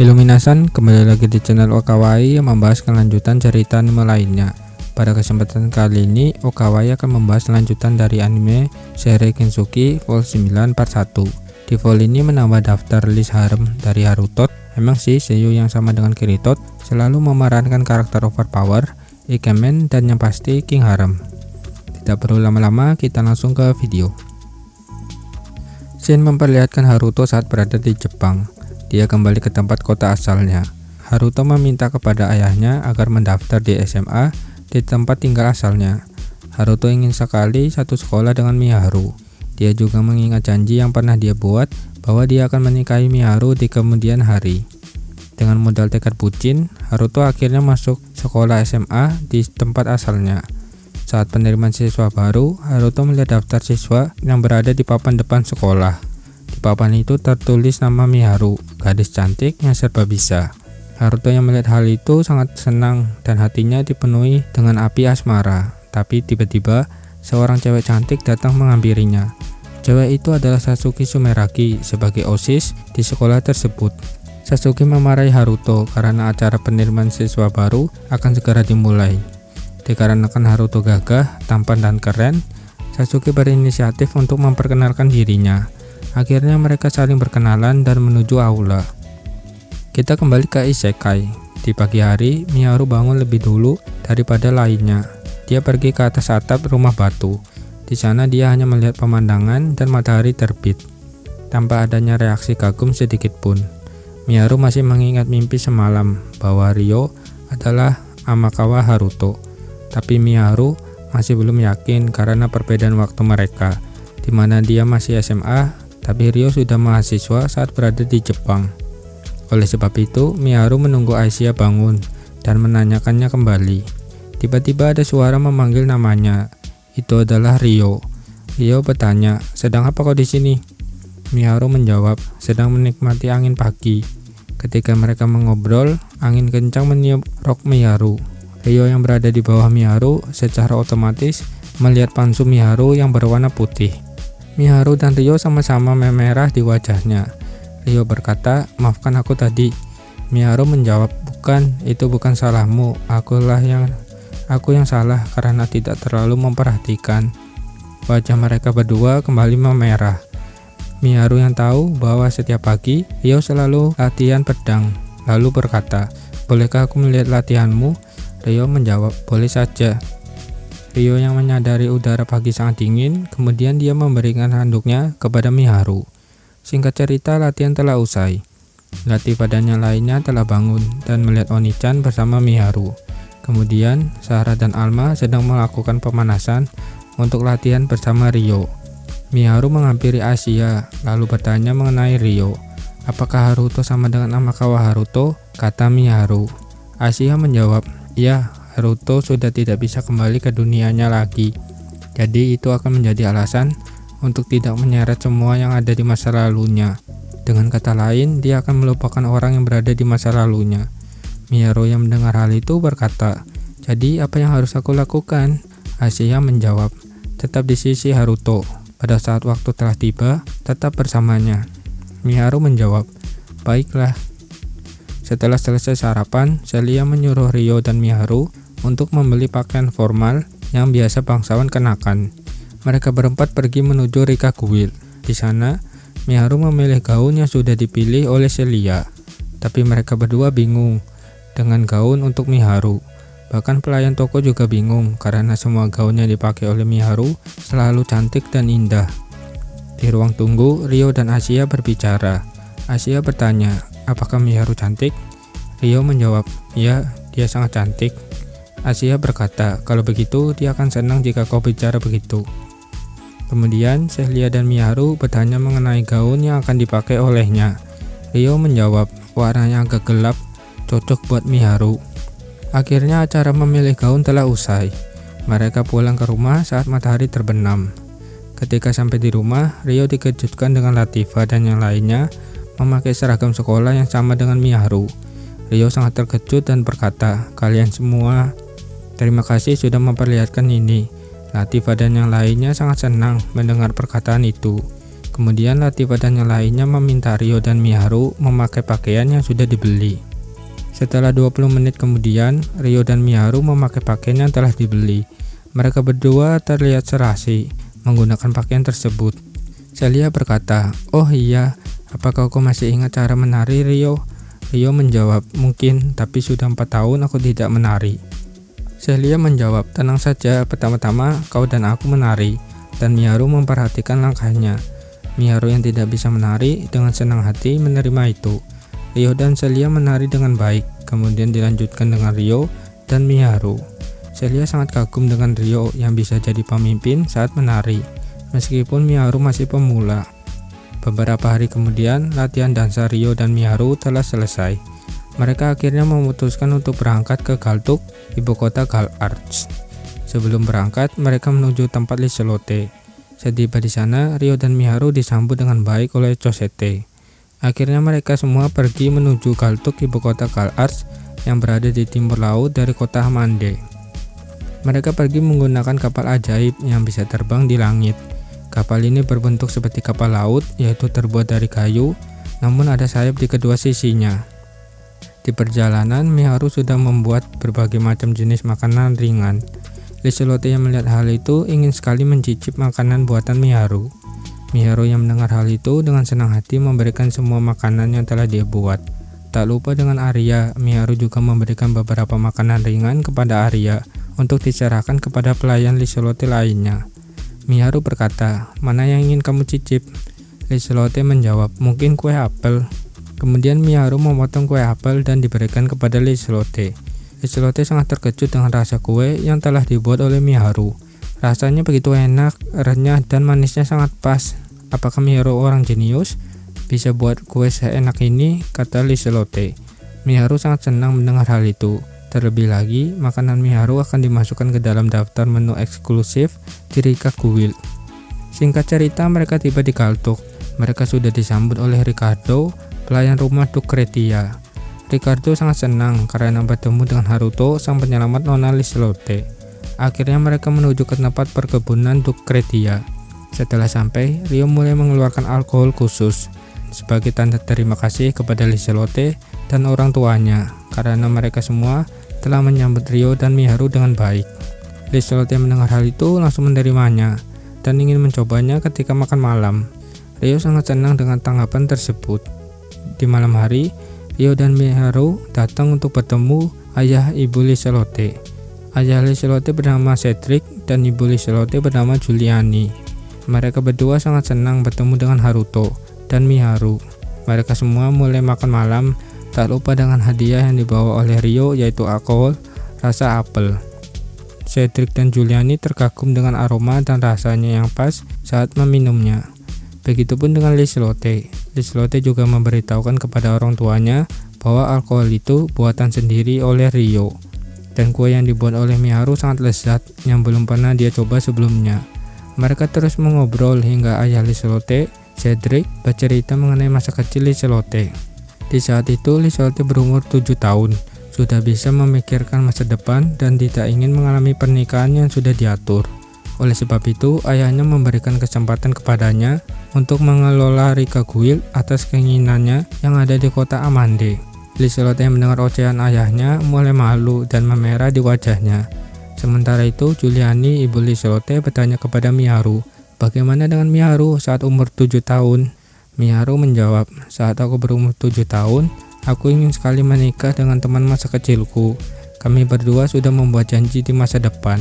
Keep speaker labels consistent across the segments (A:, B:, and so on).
A: Minasan, kembali lagi di channel Okawai yang membahas kelanjutan cerita anime lainnya. Pada kesempatan kali ini, Okawai akan membahas lanjutan dari anime Sere Kensuki Vol 9 Part 1. Di vol ini menambah daftar list harem dari Haruto. Emang sih seiyuu yang sama dengan Kirito selalu memerankan karakter overpower, ikemen, dan yang pasti king harem. Tidak perlu lama-lama, kita langsung ke video. Scene memperlihatkan Haruto saat berada di Jepang. Dia kembali ke tempat kota asalnya. Haruto meminta kepada ayahnya agar mendaftar di SMA di tempat tinggal asalnya. Haruto ingin sekali satu sekolah dengan Miharu. Dia juga mengingat janji yang pernah dia buat bahwa dia akan menikahi Miharu di kemudian hari. Dengan modal tekad bucin, Haruto akhirnya masuk sekolah SMA di tempat asalnya. Saat penerimaan siswa baru, Haruto melihat daftar siswa yang berada di papan depan sekolah. Di papan itu tertulis nama Miharu, gadis cantik yang serba bisa. Haruto yang melihat hal itu sangat senang dan hatinya dipenuhi dengan api asmara. Tapi tiba-tiba seorang cewek cantik datang menghampirinya. Cewek itu adalah Satsuki Sumeragi sebagai OSIS di sekolah tersebut. Satsuki memarahi Haruto karena acara penerimaan siswa baru akan segera dimulai. Dikarenakan Haruto gagah, tampan dan keren, Satsuki berinisiatif untuk memperkenalkan dirinya. Akhirnya mereka saling berkenalan dan menuju aula. Kita kembali ke isekai. Di pagi hari, Miharu bangun lebih dulu daripada lainnya. Dia pergi ke atas atap rumah batu. Di sana dia hanya melihat pemandangan dan matahari terbit, tanpa adanya reaksi kagum sedikit pun. Miharu masih mengingat mimpi semalam bahwa Ryo adalah Amakawa Haruto. Tapi Miharu masih belum yakin karena perbedaan waktu mereka, di mana dia masih SMA, tapi Ryo sudah mahasiswa saat berada di Jepang. Oleh sebab itu, Miharu menunggu Aisyah bangun dan menanyakannya kembali. Tiba-tiba ada suara memanggil namanya. Itu adalah Ryo. Ryo bertanya, "Sedang apa kau di sini?" Miharu menjawab, "Sedang menikmati angin pagi." Ketika mereka mengobrol, angin kencang meniup rok Miharu. Ryo yang berada di bawah Miharu secara otomatis melihat pansu Miharu yang berwarna putih. Miharu dan Ryo sama-sama memerah di wajahnya. Ryo berkata, "Maafkan aku tadi." Miharu menjawab, "Bukan, itu bukan salahmu. Aku yang salah karena tidak terlalu memperhatikan." Wajah mereka berdua kembali memerah. Miharu yang tahu bahwa setiap pagi Ryo selalu latihan pedang, lalu berkata, "Bolehkah aku melihat latihanmu?" Ryo menjawab, "Boleh saja." Ryo yang menyadari udara pagi sangat dingin, kemudian dia memberikan handuknya kepada Miharu. Singkat cerita, latihan telah usai. Latifah dan yang lainnya telah bangun dan melihat Oni-chan bersama Miharu. Kemudian, Sarah dan Alma sedang melakukan pemanasan untuk latihan bersama Ryo. Miharu menghampiri Asia, lalu bertanya mengenai Ryo. "Apakah Haruto sama dengan Amakawa Haruto?" kata Miharu. Asia menjawab, "Ya, Haruto sudah tidak bisa kembali ke dunianya lagi. Jadi itu akan menjadi alasan untuk tidak menyeret semua yang ada di masa lalunya. Dengan kata lain, dia akan melupakan orang yang berada di masa lalunya." Miharu yang mendengar hal itu berkata, "Jadi apa yang harus aku lakukan?" Asia menjawab, "Tetap di sisi Haruto. Pada saat waktu telah tiba, tetap bersamanya." Miharu menjawab, "Baiklah." Setelah selesai sarapan, Celia menyuruh Ryo dan Miharu untuk membeli pakaian formal yang biasa bangsawan kenakan. Mereka berempat pergi menuju Rikaguil. Di sana, Miharu memilih gaun yang sudah dipilih oleh Celia. Tapi mereka berdua bingung dengan gaun untuk Miharu. Bahkan pelayan toko juga bingung karena semua gaun yang dipakai oleh Miharu selalu cantik dan indah. Di ruang tunggu, Ryo dan Asia berbicara. Asia bertanya, "Apakah Miharu cantik?" Ryo menjawab, "Ya, dia sangat cantik." Asia berkata, "Kalau begitu, dia akan senang jika kau bicara begitu." Kemudian, Celia dan Miharu bertanya mengenai gaun yang akan dipakai olehnya. Ryo menjawab, "Warnanya agak gelap, cocok buat Miharu." Akhirnya acara memilih gaun telah usai. Mereka pulang ke rumah saat matahari terbenam. Ketika sampai di rumah, Ryo dikejutkan dengan Latifah dan yang lainnya memakai seragam sekolah yang sama dengan Miharu. Ryo sangat terkejut dan berkata, "Kalian semua, terima kasih sudah memperlihatkan ini." Latifah dan yang lainnya sangat senang mendengar perkataan itu. Kemudian Latifah dan yang lainnya meminta Ryo dan Miharu memakai pakaian yang sudah dibeli. Setelah 20 menit kemudian, Ryo dan Miharu memakai pakaian yang telah dibeli. Mereka berdua terlihat serasi menggunakan pakaian tersebut. Celia berkata, "Oh iya, apakah kau masih ingat cara menari, Ryo?" Ryo menjawab, "Mungkin, tapi sudah 4 tahun aku tidak menari." Celia menjawab, "Tenang saja, pertama-tama kau dan aku menari." Dan Miharu memperhatikan langkahnya. Miharu yang tidak bisa menari dengan senang hati menerima itu. Ryo dan Celia menari dengan baik, kemudian dilanjutkan dengan Ryo dan Miharu. Celia sangat kagum dengan Ryo yang bisa jadi pemimpin saat menari, meskipun Miharu masih pemula. Beberapa hari kemudian, latihan dansa Ryo dan Miharu telah selesai. Mereka akhirnya memutuskan untuk berangkat ke Galtuk, ibu kota Galarts. Sebelum berangkat, mereka menuju tempat Liselotte. Setiba di sana, Ryo dan Miharu disambut dengan baik oleh Cosette. Akhirnya mereka semua pergi menuju Galtuk, ibu kota Galarts yang berada di timur laut dari kota Hamande. Mereka pergi menggunakan kapal ajaib yang bisa terbang di langit. Kapal ini berbentuk seperti kapal laut, yaitu terbuat dari kayu, namun ada sayap di kedua sisinya. Di perjalanan, Miharu sudah membuat berbagai macam jenis makanan ringan. Liselotte yang melihat hal itu ingin sekali mencicip makanan buatan Miharu. Miharu yang mendengar hal itu dengan senang hati memberikan semua makanan yang telah dia buat. Tak lupa dengan Arya, Miharu juga memberikan beberapa makanan ringan kepada Arya untuk diserahkan kepada pelayan Liselotte lainnya. Miharu berkata, "Mana yang ingin kamu cicip?" Liselotte menjawab, "Mungkin kue apel." Kemudian Miharu memotong kue apel dan diberikan kepada Liselotte. Liselotte sangat terkejut dengan rasa kue yang telah dibuat oleh Miharu. Rasanya begitu enak, renyah dan manisnya sangat pas. "Apakah Miharu orang jenius? Bisa buat kue seenak ini," kata Liselotte. Miharu sangat senang mendengar hal itu. Terlebih lagi, makanan Miharu akan dimasukkan ke dalam daftar menu eksklusif di Rika Guild. Singkat cerita, mereka tiba di Galtuk. Mereka sudah disambut oleh Ricardo, pelayan rumah Lucretia. Ricardo sangat senang karena bertemu dengan Haruto, sang penyelamat Nona Liselotte. Akhirnya mereka menuju ke tempat perkebunan Lucretia. Setelah sampai, Ryo mulai mengeluarkan alkohol khusus sebagai tanda terima kasih kepada Liselotte dan orang tuanya karena mereka semua telah menyambut Ryo dan Miharu dengan baik. Liselotte mendengar hal itu langsung menerimanya dan ingin mencobanya ketika makan malam. Ryo sangat senang dengan tanggapan tersebut. Di malam hari, Ryo dan Miharu datang untuk bertemu ayah ibu Liselotte. Ayah Liselotte bernama Cedric dan ibu Liselotte bernama Giuliani. Mereka berdua sangat senang bertemu dengan Haruto dan Miharu. Mereka semua mulai makan malam, tak lupa dengan hadiah yang dibawa oleh Ryo, yaitu alkohol rasa apel. Cedric dan Giuliani terkagum dengan aroma dan rasanya yang pas saat meminumnya. Begitupun dengan Liselotte. Liselotte juga memberitahukan kepada orang tuanya bahwa alkohol itu buatan sendiri oleh Ryo. Dan kue yang dibuat oleh Miharu sangat lezat yang belum pernah dia coba sebelumnya. Mereka terus mengobrol hingga ayah Liselotte, Cedric, bercerita mengenai masa kecil Liselotte. Di saat itu Liselotte berumur 7 tahun, sudah bisa memikirkan masa depan dan tidak ingin mengalami pernikahan yang sudah diatur. Oleh sebab itu, ayahnya memberikan kesempatan kepadanya untuk mengelola Rika Guild atas keinginannya yang ada di kota Amande. Liselotte yang mendengar ocehan ayahnya mulai malu dan memerah di wajahnya. Sementara itu, Giuliani, ibu Liselotte, bertanya kepada Miharu, "Bagaimana dengan Miharu saat umur 7 tahun?" Miharu menjawab, "Saat aku berumur 7 tahun, aku ingin sekali menikah dengan teman masa kecilku. Kami berdua sudah membuat janji di masa depan."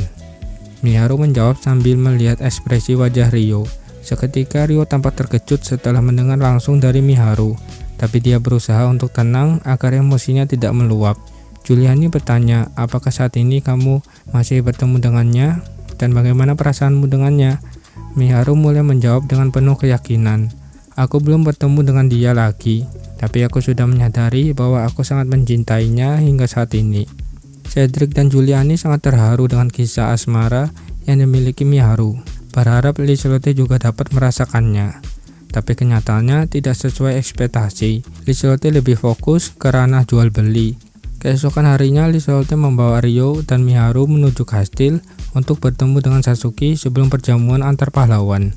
A: Miharu menjawab sambil melihat ekspresi wajah Ryo. Seketika Ryo tampak terkejut setelah mendengar langsung dari Miharu, tapi dia berusaha untuk tenang agar emosinya tidak meluap. Giuliani bertanya, "Apakah saat ini kamu masih bertemu dengannya? Dan bagaimana perasaanmu dengannya?" Miharu mulai menjawab dengan penuh keyakinan, "Aku belum bertemu dengan dia lagi, tapi aku sudah menyadari bahwa aku sangat mencintainya hingga saat ini." Cedric dan Giuliani sangat terharu dengan kisah asmara yang dimiliki Miharu. Berharap Liselotte juga dapat merasakannya. Tapi kenyataannya tidak sesuai ekspektasi. Liselotte lebih fokus ke ranah jual beli. Keesokan harinya Liselotte membawa Ryo dan Miharu menuju kastil untuk bertemu dengan Satsuki sebelum perjamuan antar pahlawan.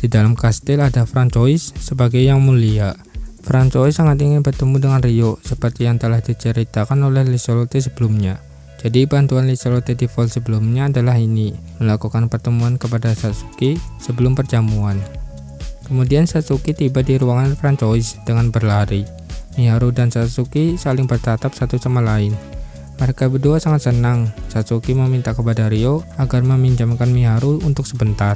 A: Di dalam kastil ada Francois sebagai yang mulia. Francois sangat ingin bertemu dengan Ryo seperti yang telah diceritakan oleh Liselotte sebelumnya. Jadi bantuan Liselotte di Vol sebelumnya adalah ini, melakukan pertemuan kepada Satsuki sebelum perjamuan. Kemudian Satsuki tiba di ruangan Francois dengan berlari. Miharu dan Satsuki saling bertatap satu sama lain. Mereka berdua sangat senang. Satsuki meminta kepada Ryo agar meminjamkan Miharu untuk sebentar.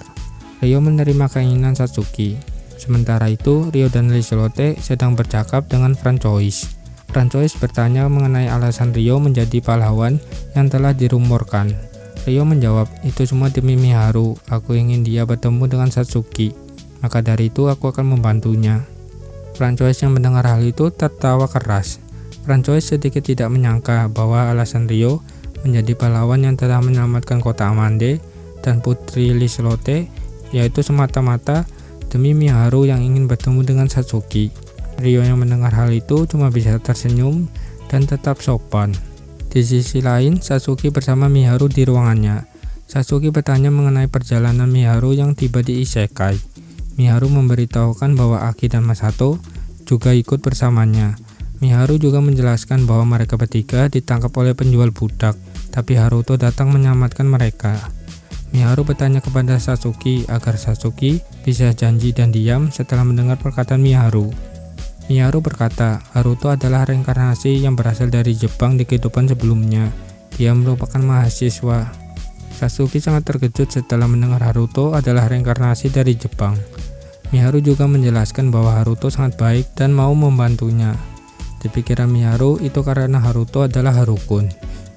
A: Ryo menerima keinginan Satsuki. Sementara itu, Ryo dan Liselotte sedang bercakap dengan Francois. Francois bertanya mengenai alasan Ryo menjadi pahlawan yang telah dirumorkan. Ryo menjawab, itu semua demi Miharu, aku ingin dia bertemu dengan Satsuki. Maka dari itu aku akan membantunya. Francois yang mendengar hal itu tertawa keras. Francois sedikit tidak menyangka bahwa alasan Ryo menjadi pahlawan yang telah menyelamatkan kota Amande dan putri Liselotte yaitu semata-mata demi Miharu yang ingin bertemu dengan Satsuki. Ryo yang mendengar hal itu cuma bisa tersenyum dan tetap sopan. Di sisi lain, Satsuki bersama Miharu di ruangannya. Satsuki bertanya mengenai perjalanan Miharu yang tiba di Isekai. Miharu memberitahukan bahwa Aki dan Masato juga ikut bersamanya. Miharu juga menjelaskan bahwa mereka bertiga ditangkap oleh penjual budak, tapi Haruto datang menyelamatkan mereka. Miharu bertanya kepada Satsuki agar Satsuki bisa janji dan diam setelah mendengar perkataan Miharu. Miharu berkata, Haruto adalah reinkarnasi yang berasal dari Jepang di kehidupan sebelumnya. Dia merupakan mahasiswa. Satsuki sangat terkejut setelah mendengar Haruto adalah reinkarnasi dari Jepang. Miharu juga menjelaskan bahwa Haruto sangat baik dan mau membantunya. Di pikiran Miharu itu karena Haruto adalah Harukun.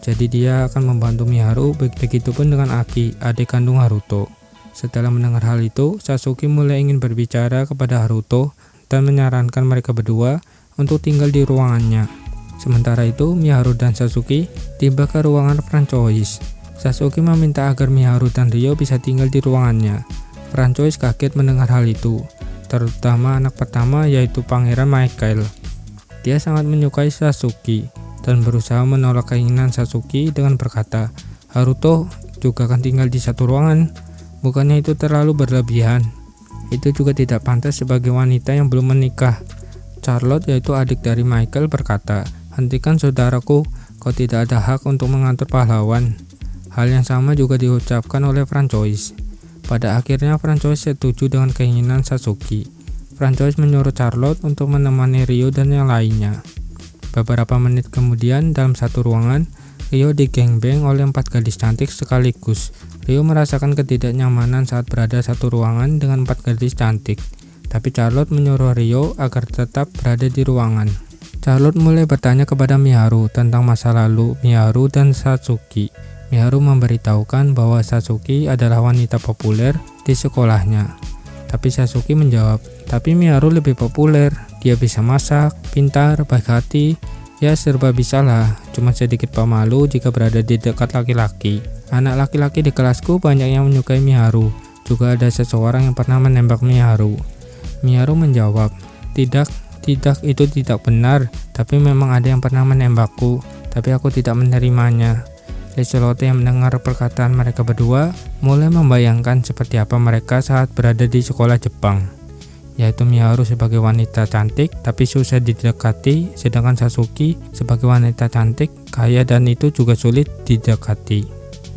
A: Jadi dia akan membantu Miharu, begitupun dengan Aki, adik kandung Haruto. Setelah mendengar hal itu, Satsuki mulai ingin berbicara kepada Haruto dan menyarankan mereka berdua untuk tinggal di ruangannya. Sementara itu, Miharu dan Satsuki tiba ke ruangan Francois. Satsuki meminta agar Miharu dan Ryo bisa tinggal di ruangannya. Francois kaget mendengar hal itu, terutama anak pertama yaitu Pangeran Michael. Dia sangat menyukai Satsuki dan berusaha menolak keinginan Satsuki dengan berkata, Haruto juga akan tinggal di satu ruangan, bukannya itu terlalu berlebihan. Itu juga tidak pantas sebagai wanita yang belum menikah. Charlotte yaitu adik dari Michael berkata, hentikan saudaraku, kau tidak ada hak untuk mengatur pahlawan. Hal yang sama juga diucapkan oleh Francois. Pada akhirnya Francois setuju dengan keinginan Satsuki. Francois menyuruh Charlotte untuk menemani Ryo dan yang lainnya. Beberapa menit kemudian, dalam satu ruangan, Ryo digengbeng oleh 4 gadis cantik sekaligus. Ryo merasakan ketidaknyamanan saat berada satu ruangan dengan 4 gadis cantik. Tapi Charlotte menyuruh Ryo agar tetap berada di ruangan. Charlotte mulai bertanya kepada Miharu tentang masa lalu Miharu dan Satsuki. Miharu memberitahukan bahwa Satsuki adalah wanita populer di sekolahnya. Tapi Satsuki menjawab, tapi Miharu lebih populer. Dia bisa masak, pintar, baik hati, ya serba bisalah. Cuma sedikit pemalu jika berada di dekat laki-laki. Anak laki-laki di kelasku banyak yang menyukai Miharu. Juga ada seseorang yang pernah menembak Miharu. Miharu menjawab, tidak, itu tidak benar. Tapi memang ada yang pernah menembakku, tapi aku tidak menerimanya. Liselotte yang mendengar perkataan mereka berdua mulai membayangkan seperti apa mereka saat berada di sekolah Jepang, yaitu Miharu sebagai wanita cantik tapi susah didekati, sedangkan Satsuki sebagai wanita cantik, kaya dan itu juga sulit didekati.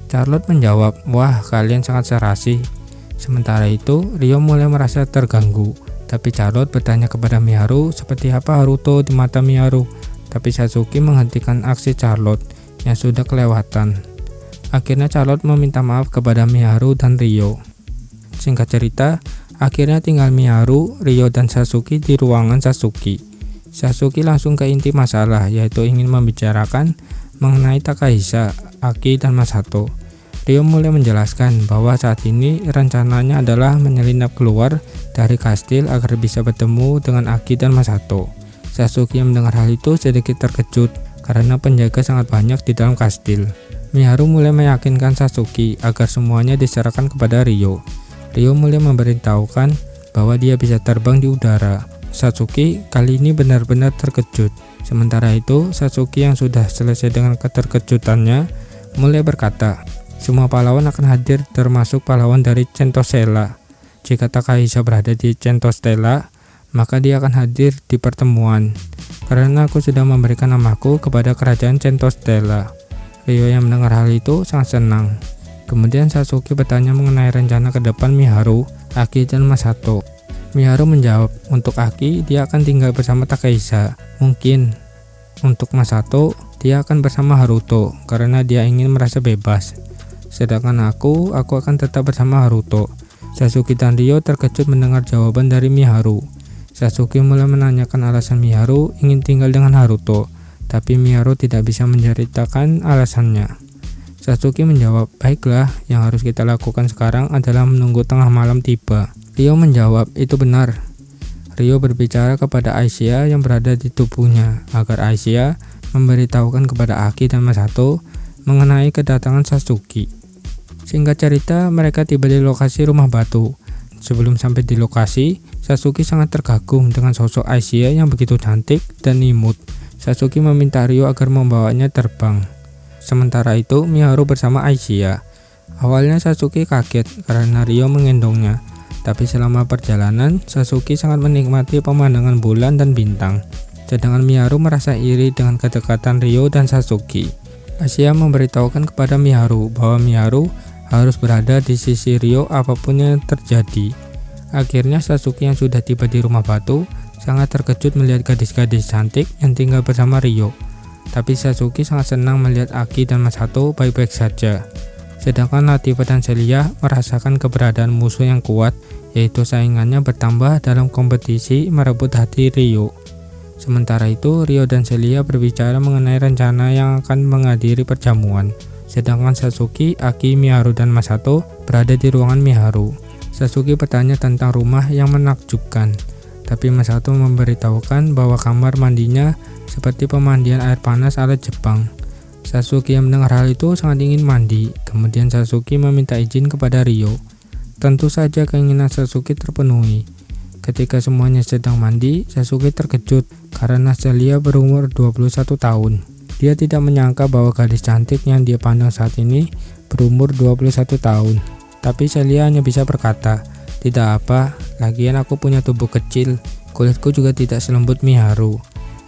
A: Charlotte menjawab, wah kalian sangat serasi. Sementara itu Ryo mulai merasa terganggu, tapi Charlotte bertanya kepada Miharu seperti apa Haruto di mata Miharu, tapi Satsuki menghentikan aksi Charlotte yang sudah kelewatan. Akhirnya Charlotte meminta maaf kepada Miharu dan Ryo. Singkat cerita, akhirnya tinggal Miharu, Ryo dan Satsuki di ruangan Satsuki. Satsuki langsung ke inti masalah, yaitu ingin membicarakan mengenai Takahisa, Aki dan Masato. Ryo mulai menjelaskan bahwa saat ini rencananya adalah menyelinap keluar dari kastil agar bisa bertemu dengan Aki dan Masato. Satsuki yang mendengar hal itu sedikit terkejut karena penjaga sangat banyak di dalam kastil. Miharu mulai meyakinkan Satsuki agar semuanya diserahkan kepada Ryo. Ryo mulai memberitahukan bahwa dia bisa terbang di udara. Satsuki kali ini benar-benar terkejut. Sementara itu, Satsuki yang sudah selesai dengan keterkejutannya mulai berkata, semua pahlawan akan hadir termasuk pahlawan dari Centosella. jika Takahisa berada di Centostella, maka dia akan hadir di pertemuan, karena aku sudah memberikan namaku kepada kerajaan Centostella. Ryo yang mendengar hal itu sangat senang. Kemudian Sasuke bertanya mengenai rencana ke depan Miharu, Aki, dan Masato. Miharu menjawab, untuk Aki, dia akan tinggal bersama Takahisa. Mungkin untuk Masato, dia akan bersama Haruto karena dia ingin merasa bebas. Sedangkan aku akan tetap bersama Haruto. Sasuke dan Ryo terkejut mendengar jawaban dari Miharu. Sasuke mulai menanyakan alasan Miharu ingin tinggal dengan Haruto, tapi Miharu tidak bisa menceritakan alasannya. Sasuke menjawab, baiklah, yang harus kita lakukan sekarang adalah menunggu tengah malam tiba. Ryo menjawab, itu benar. Ryo berbicara kepada Aisyah yang berada di tubuhnya, agar Aisyah memberitahukan kepada Aki dan Masato mengenai kedatangan Sasuke. Singkat cerita, mereka tiba di lokasi rumah batu. Sebelum sampai di lokasi, Sasuke sangat terkagum dengan sosok Aisyah yang begitu cantik dan imut. Sasuke meminta Ryo agar membawanya terbang. Sementara itu, Miharu bersama Aisyah. Awalnya Sasuke kaget karena Ryo mengendongnya, tapi selama perjalanan, Sasuke sangat menikmati pemandangan bulan dan bintang. Sedangkan Miharu merasa iri dengan kedekatan Ryo dan Sasuke. Aisyah memberitahukan kepada Miharu bahwa Miharu harus berada di sisi Ryo apapun yang terjadi. Akhirnya Sasuke yang sudah tiba di rumah batu sangat terkejut melihat gadis-gadis cantik yang tinggal bersama Ryo. Tapi Sasuke sangat senang melihat Aki dan Masato baik-baik saja. Sedangkan Latifah dan Celia merasakan keberadaan musuh yang kuat, yaitu saingannya bertambah dalam kompetisi merebut hati Ryo. Sementara itu, Ryo dan Celia berbicara mengenai rencana yang akan menghadiri perjamuan. Sedangkan Sasuke, Aki, Miharu, dan Masato berada di ruangan Miharu. Sasuke bertanya tentang rumah yang menakjubkan, tapi Masato memberitahukan bahwa kamar mandinya seperti pemandian air panas ala Jepang. Sasuke yang mendengar hal itu sangat ingin mandi. Kemudian Sasuke meminta izin kepada Ryo. Tentu saja keinginan Sasuke terpenuhi. Ketika semuanya sedang mandi, Sasuke terkejut karena Celia berumur 21 tahun. Dia tidak menyangka bahwa gadis cantik yang dia pandang saat ini berumur 21 tahun. Tapi Celia hanya bisa berkata, tidak apa, lagian aku punya tubuh kecil, kulitku juga tidak selembut Miharu.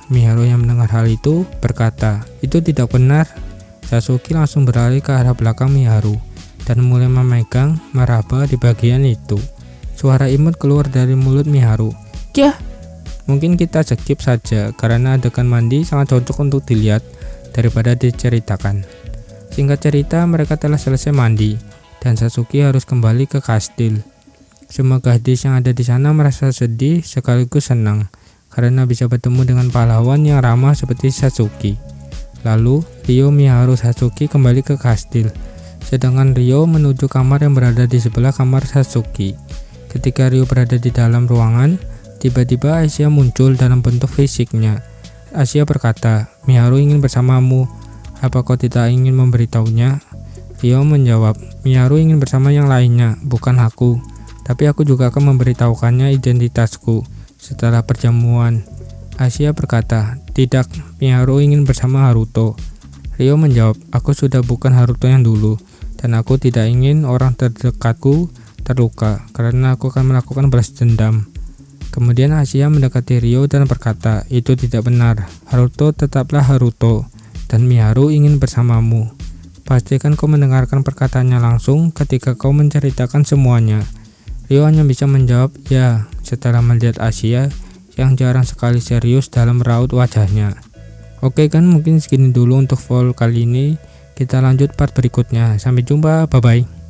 A: Miharu yang mendengar hal itu berkata, itu tidak benar. Sasuke langsung beralih ke arah belakang Miharu dan mulai memegang meraba di bagian itu. Suara imut keluar dari mulut Miharu. Kyah! Mungkin kita skip saja karena adegan mandi sangat cocok untuk dilihat daripada diceritakan. Singkat cerita, mereka telah selesai mandi dan Sasuke harus kembali ke kastil. Semua gadis yang ada di sana merasa sedih sekaligus senang karena bisa bertemu dengan pahlawan yang ramah seperti Sasuke. Lalu, Ryo, Miharu, Sasuke kembali ke kastil. Sedangkan Ryo menuju kamar yang berada di sebelah kamar Sasuke. Ketika Ryo berada di dalam ruangan, tiba-tiba Aisyah muncul dalam bentuk fisiknya. Aisyah berkata, Miharu ingin bersamamu. Apa kau tidak ingin memberitahunya? Ryo menjawab, Miharu ingin bersama yang lainnya, bukan aku. Tapi aku juga akan memberitahukannya identitasku setelah perjamuan. Aisyah berkata, tidak, Miharu ingin bersama Haruto. Ryo menjawab, aku sudah bukan Haruto yang dulu, dan aku tidak ingin orang terdekatku terluka, karena aku akan melakukan balas dendam. Kemudian Aisyah mendekati Ryo dan berkata, itu tidak benar, Haruto tetaplah Haruto, dan Miharu ingin bersamamu. Pastikan kau mendengarkan perkataannya langsung ketika kau menceritakan semuanya. Ryo hanya bisa menjawab, ya, setelah melihat Aisyah yang jarang sekali serius dalam raut wajahnya. Oke kan, mungkin segini dulu untuk vlog kali ini. Kita lanjut part berikutnya. Sampai jumpa, bye-bye.